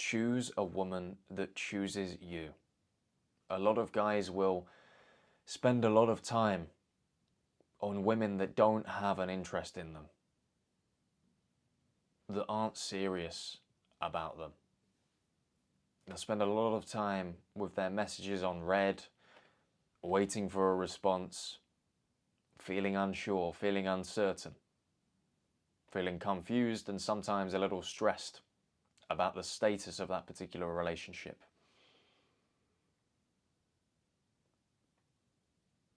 choose a woman that chooses you. A lot of guys will spend a lot of time on women that don't have an interest in them, that aren't serious about them. They'll spend a lot of time with their messages on read, waiting for a response, feeling unsure, feeling uncertain, feeling confused and sometimes a little stressed about the status of that particular relationship.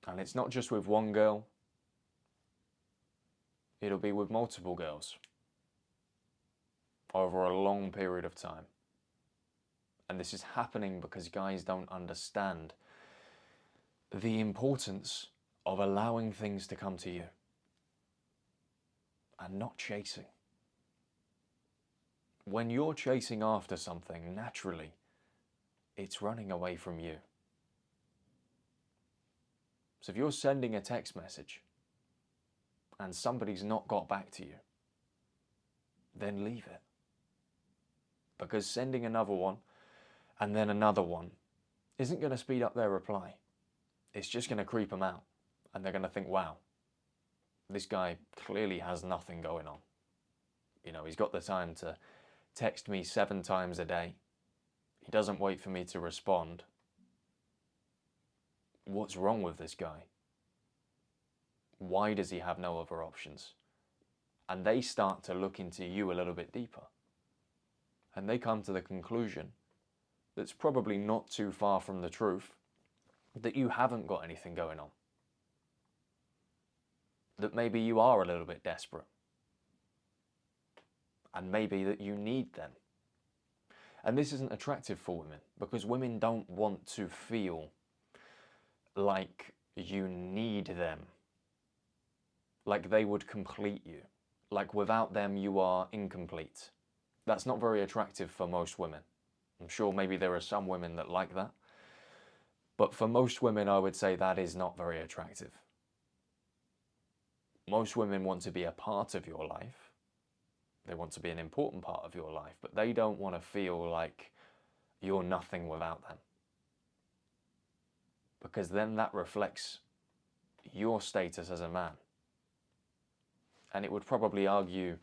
And it's not just with one girl, it'll be with multiple girls over a long period of time. And this is happening because guys don't understand the importance of allowing things to come to you and not chasing. When you're chasing after something, naturally, it's running away from you. So if you're sending a text message and somebody's not got back to you, then leave it. Because sending another one and then another one isn't going to speed up their reply. It's just going to creep them out. And they're going to think, wow, this guy clearly has nothing going on. You know, he's got the time to text me 7 times a day. He doesn't wait for me to respond. What's wrong with this guy? Why does he have no other options? And they start to look into you a little bit deeper. And they come to the conclusion that's probably not too far from the truth, that you haven't got anything going on. That maybe you are a little bit desperate. And maybe that you need them. And this isn't attractive for women, because women don't want to feel like you need them. Like they would complete you. Like without them you are incomplete. That's not very attractive for most women. I'm sure maybe there are some women that like that. But for most women, I would say that is not very attractive. Most women want to be a part of your life. They want to be an important part of your life, but they don't want to feel like you're nothing without them. Because then that reflects your status as a man. And it would probably argue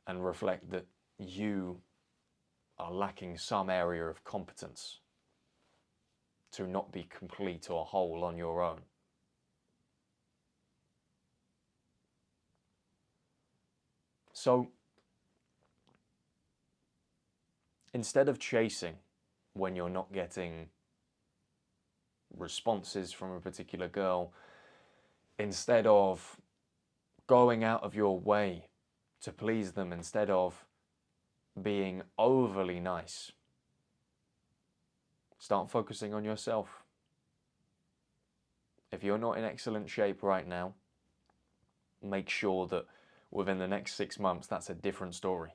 and reflect that you are lacking some area of competence to not be complete or whole on your own. So, instead of chasing when you're not getting responses from a particular girl, instead of going out of your way to please them, instead of being overly nice, start focusing on yourself. If you're not in excellent shape right now, make sure that within the next 6 months that's a different story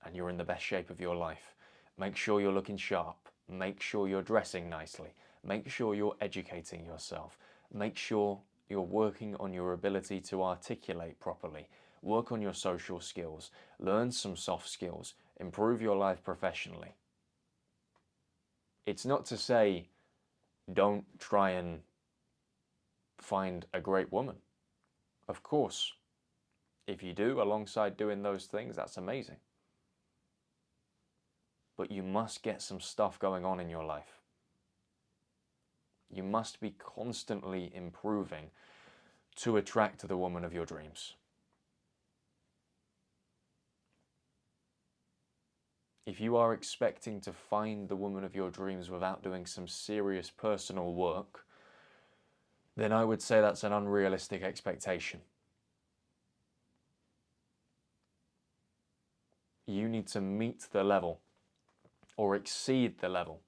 and you're in the best shape of your life. Make sure you're looking sharp. Make sure you're dressing nicely. Make sure you're educating yourself. Make sure you're working on your ability to articulate properly. Work on your social skills. Learn some soft skills. Improve your life professionally. It's not to say don't try and find a great woman. Of course, if you do, alongside doing those things, that's amazing. But you must get some stuff going on in your life. You must be constantly improving to attract the woman of your dreams. If you are expecting to find the woman of your dreams without doing some serious personal work, then I would say that's an unrealistic expectation. You need to meet the level or exceed the level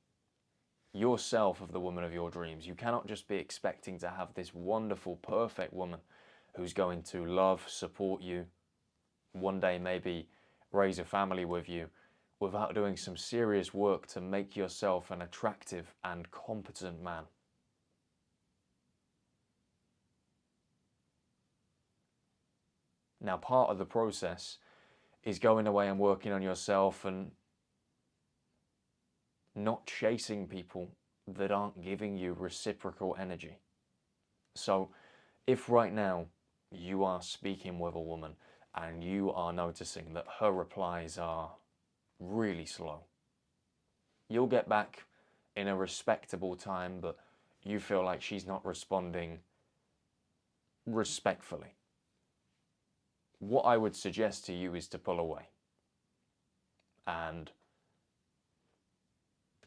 yourself of the woman of your dreams. You cannot just be expecting to have this wonderful, perfect woman who's going to love, support you, one day maybe raise a family with you, without doing some serious work to make yourself an attractive and competent man. Now, part of the process is going away and working on yourself and not chasing people that aren't giving you reciprocal energy. So if right now you are speaking with a woman and you are noticing that her replies are really slow, you'll get back in a respectable time, but you feel like she's not responding respectfully. What I would suggest to you is to pull away and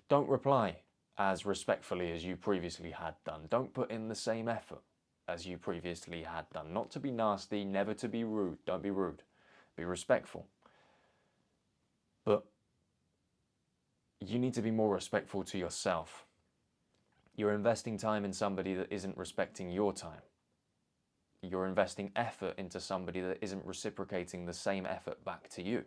don't reply as respectfully as you previously had done. Don't put in the same effort as you previously had done. Not to be nasty, never to be rude. Don't be rude. Be respectful. But you need to be more respectful to yourself. You're investing time in somebody that isn't respecting your time. You're investing effort into somebody that isn't reciprocating the same effort back to you.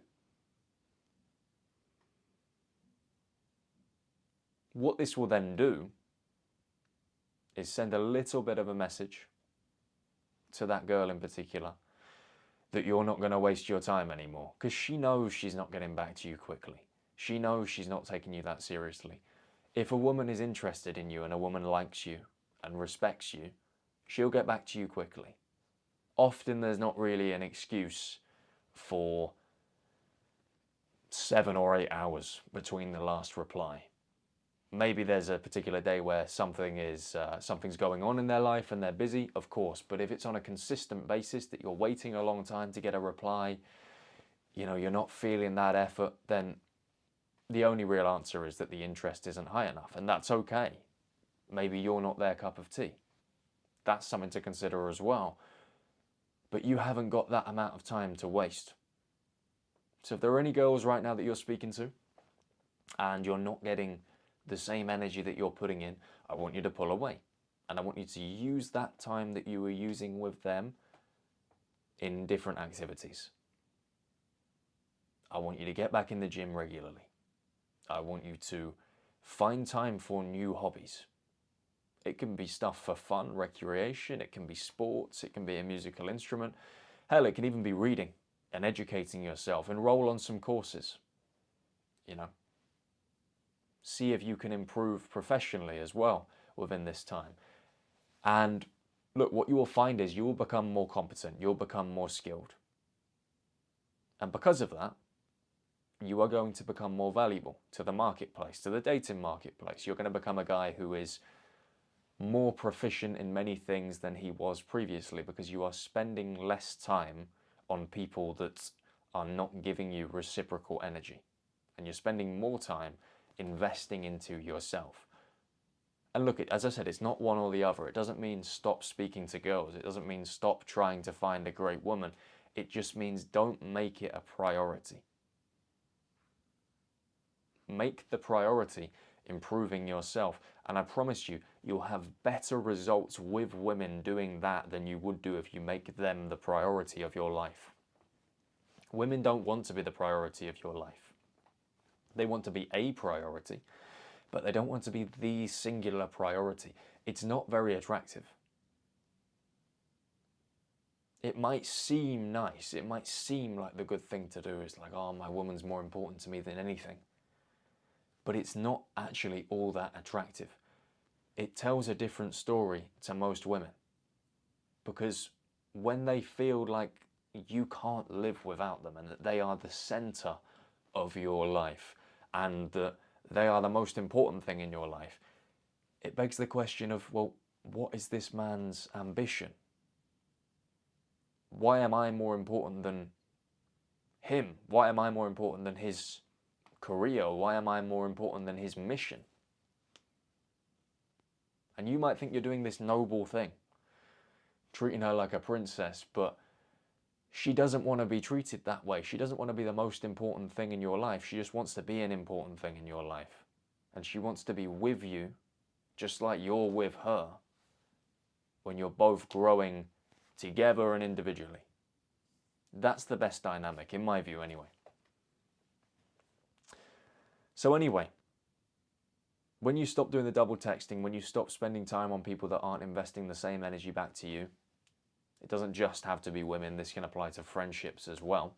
What this will then do is send a little bit of a message to that girl in particular that you're not going to waste your time anymore, because she knows she's not getting back to you quickly. She knows she's not taking you that seriously. If a woman is interested in you and a woman likes you and respects you, she'll get back to you quickly. Often there's not really an excuse for 7 or 8 hours between the last reply. Maybe there's a particular day where something's going on in their life and they're busy, of course. But if it's on a consistent basis that you're waiting a long time to get a reply, you're not feeling that effort, then the only real answer is that the interest isn't high enough, and that's okay. Maybe you're not their cup of tea. That's something to consider as well. But you haven't got that amount of time to waste. So if there are any girls right now that you're speaking to and you're not getting the same energy that you're putting in, I want you to pull away. And I want you to use that time that you were using with them in different activities. I want you to get back in the gym regularly. I want you to find time for new hobbies. It can be stuff for fun, recreation, it can be sports, it can be a musical instrument. Hell, it can even be reading and educating yourself. Enroll on some courses, See if you can improve professionally as well within this time. And look, what you will find is you will become more competent, you'll become more skilled. And because of that, you are going to become more valuable to the marketplace, to the dating marketplace. You're going to become a guy who is more proficient in many things than he was previously, because you are spending less time on people that are not giving you reciprocal energy. And you're spending more time investing into yourself. And look, as I said, it's not one or the other. It doesn't mean stop speaking to girls. It doesn't mean stop trying to find a great woman. It just means don't make it a priority. Make the priority improving yourself. And I promise you, you'll have better results with women doing that than you would do if you make them the priority of your life. Women don't want to be the priority of your life. They want to be a priority, but they don't want to be the singular priority. It's not very attractive. It might seem nice. It might seem like the good thing to do is like, oh, my woman's more important to me than anything. But it's not actually all that attractive. It tells a different story to most women. Because when they feel like you can't live without them and that they are the center of your life and that they are the most important thing in your life, it begs the question of, well, what is this man's ambition? Why am I more important than him? Why am I more important than his career? Why am I more important than his mission? And you might think you're doing this noble thing, treating her like a princess, but she doesn't want to be treated that way. She doesn't want to be the most important thing in your life. She just wants to be an important thing in your life. And she wants to be with you, just like you're with her, when you're both growing together and individually. That's the best dynamic, in my view anyway. So anyway, when you stop doing the double texting, when you stop spending time on people that aren't investing the same energy back to you, it doesn't just have to be women, this can apply to friendships as well.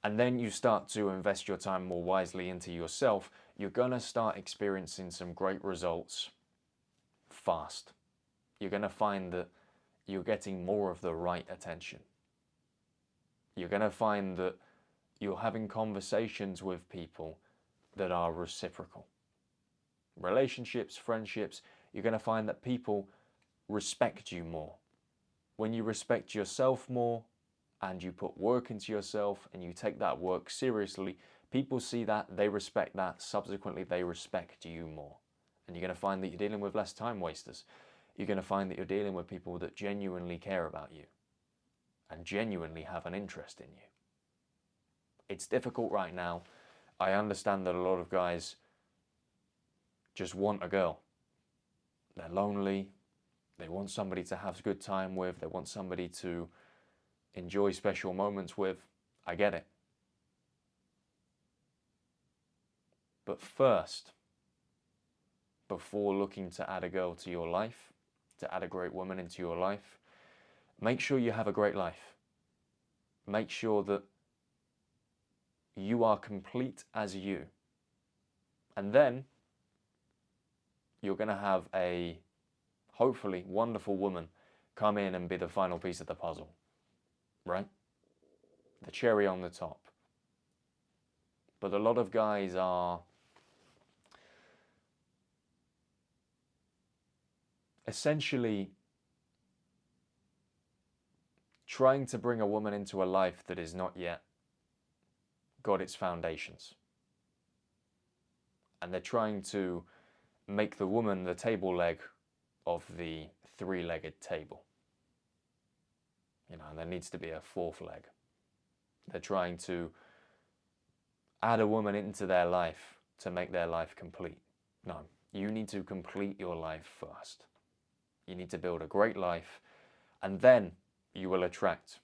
and then you start to invest your time more wisely into yourself, you're going to start experiencing some great results fast. You're going to find that you're getting more of the right attention. You're going to find that you're having conversations with people that are reciprocal. Relationships, friendships, you're going to find that people respect you more. When you respect yourself more and you put work into yourself and you take that work seriously, people see that, they respect that, subsequently they respect you more. And you're going to find that you're dealing with less time wasters. You're going to find that you're dealing with people that genuinely care about you and genuinely have an interest in you. It's difficult right now. I understand that a lot of guys just want a girl. They're lonely. They want somebody to have a good time with. They want somebody to enjoy special moments with. I get it. But first, before looking to add a girl to your life, to add a great woman into your life, make sure you have a great life. Make sure that you are complete as you. And then you're going to have a hopefully wonderful woman come in and be the final piece of the puzzle, right? The cherry on the top. But a lot of guys are essentially trying to bring a woman into a life that is not yet got its foundations. And they're trying to make the woman the table leg of the three-legged table. You know, and there needs to be a fourth leg. They're trying to add a woman into their life to make their life complete. No, you need to complete your life first. You need to build a great life, and then you will attract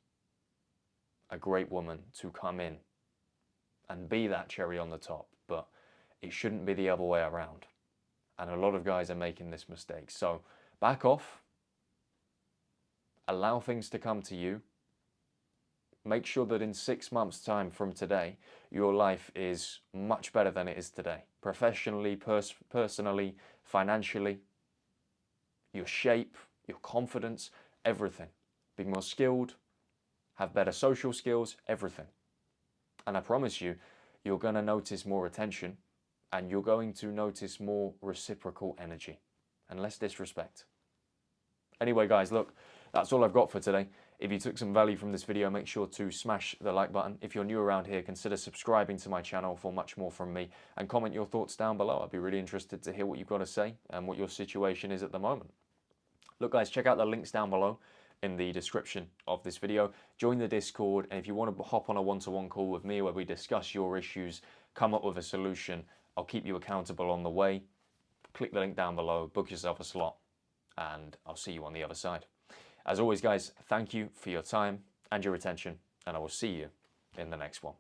a great woman to come in and be that cherry on the top. But it shouldn't be the other way around. And a lot of guys are making this mistake. So back off. Allow things to come to you. Make sure that in 6 months' time from today, your life is much better than it is today. Professionally, personally, financially, your shape, your confidence, everything. Be more skilled, have better social skills, everything. And I promise you, you're going to notice more attention and you're going to notice more reciprocal energy and less disrespect. Anyway, guys, look, that's all I've got for today. If you took some value from this video, make sure to smash the like button. If you're new around here, consider subscribing to my channel for much more from me and comment your thoughts down below. I'd be really interested to hear what you've got to say and what your situation is at the moment. Look, guys, check out the links down below in the description of this video. Join the Discord, and if you want to hop on a one-to-one call with me where we discuss your issues, come up with a solution, I'll keep you accountable on the way. Click the link down below, book yourself a slot, and I'll see you on the other side. As always, guys, thank you for your time and your attention, and I will see you in the next one.